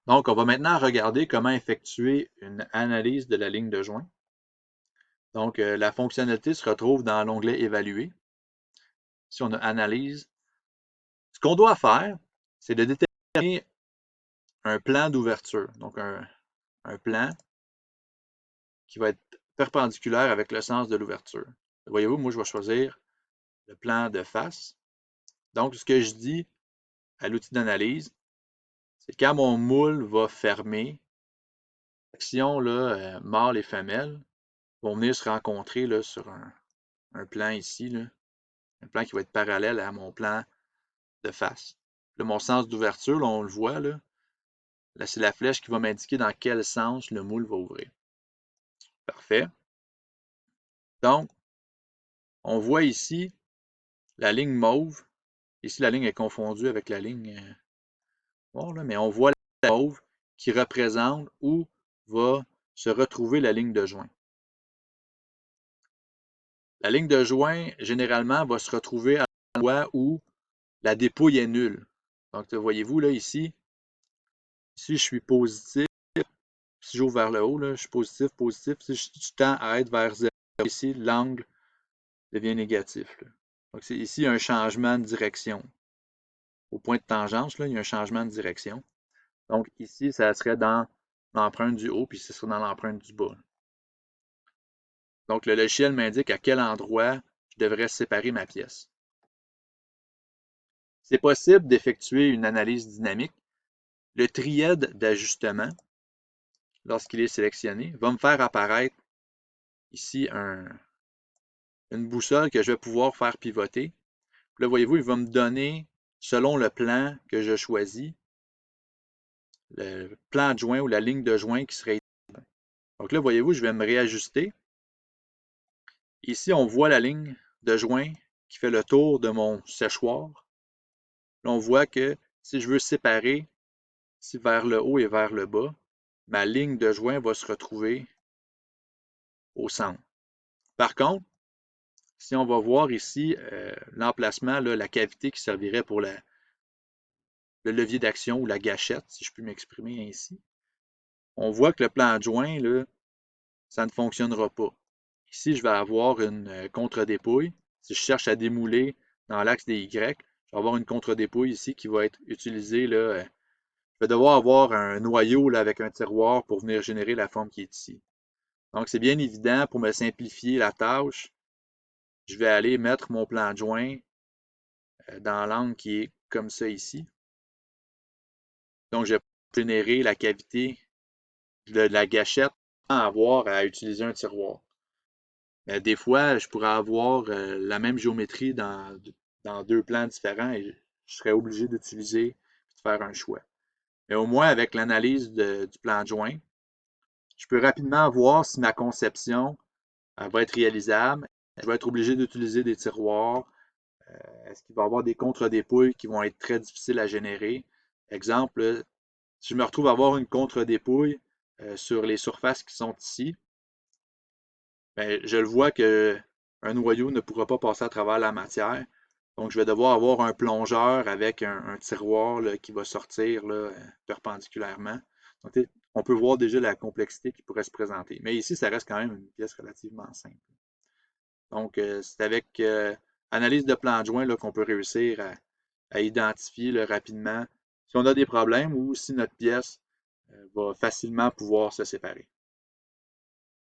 Donc, on va maintenant regarder comment effectuer une analyse de la ligne de joint. Donc, la fonctionnalité se retrouve dans l'onglet Évaluer. Si on a Analyse, ce qu'on doit faire, c'est de déterminer un plan d'ouverture. Donc, un plan qui va être perpendiculaire avec le sens de l'ouverture. Voyez-vous, moi, je vais choisir le plan de face. Donc, ce que je dis à l'outil d'analyse, c'est quand mon moule va fermer, les sections là, mâle et femelle vont venir se rencontrer là, sur un plan ici, là, un plan qui va être parallèle à mon plan de face. Là, mon sens d'ouverture, on le voit, là c'est la flèche qui va m'indiquer dans quel sens le moule va ouvrir. Parfait. Donc, on voit ici la ligne mauve. Ici, la ligne est confondue avec la ligne bon, là, mais on voit la ligne mauve qui représente où va se retrouver la ligne de joint. La ligne de joint, généralement, va se retrouver à l'endroit où la dépouille est nulle. Donc, voyez-vous, là, ici, je suis positif. Si j'ouvre vers le haut, là, je suis positif, positif. Si je tends à être vers 0, ici, l'angle devient négatif. Là. Donc, c'est ici un changement de direction. Au point de tangence, là, il y a un changement de direction. Donc, ici, ça serait dans l'empreinte du haut, puis ce serait dans l'empreinte du bas. Donc, le logiciel m'indique à quel endroit je devrais séparer ma pièce. C'est possible d'effectuer une analyse dynamique. Le trièdre d'ajustement, lorsqu'il est sélectionné, va me faire apparaître ici une boussole que je vais pouvoir faire pivoter. Puis là, voyez-vous, il va me donner, selon le plan que je choisis, le plan de joint ou la ligne de joint qui serait. Donc là, voyez-vous, je vais me réajuster. Ici, on voit la ligne de joint qui fait le tour de mon séchoir. Là, on voit que si je veux séparer ici vers le haut et vers le bas, ma ligne de joint va se retrouver au centre. Par contre, si on va voir ici l'emplacement, la cavité qui servirait pour le levier d'action ou la gâchette, si je puis m'exprimer ainsi, on voit que le plan de joint, là, ça ne fonctionnera pas. Ici, je vais avoir une contre-dépouille. Si je cherche à démouler dans l'axe des Y, je vais avoir une contre-dépouille ici qui va être utilisée. Là, je vais devoir avoir un noyau là, avec un tiroir pour venir générer la forme qui est ici. Donc, c'est bien évident, pour me simplifier la tâche, je vais aller mettre mon plan de joint dans l'angle qui est comme ça ici. Donc, je vais générer la cavité de la gâchette sans avoir à utiliser un tiroir. Mais des fois, je pourrais avoir la même géométrie dans deux plans différents et je serais obligé d'utiliser et de faire un choix. Mais au moins, avec l'analyse du plan de joint, je peux rapidement voir si ma conception va être réalisable. Je vais être obligé d'utiliser des tiroirs. Est-ce qu'il va y avoir des contre-dépouilles qui vont être très difficiles à générer? Exemple, si je me retrouve à avoir une contre-dépouille sur les surfaces qui sont ici, bien, je le vois qu'un noyau ne pourra pas passer à travers la matière. Donc, je vais devoir avoir un plongeur avec un tiroir là, qui va sortir là, perpendiculairement. Donc, on peut voir déjà la complexité qui pourrait se présenter. Mais ici, ça reste quand même une pièce relativement simple. Donc, c'est avec analyse de plan de joint qu'on peut réussir à identifier là, rapidement si on a des problèmes ou si notre pièce va facilement pouvoir se séparer.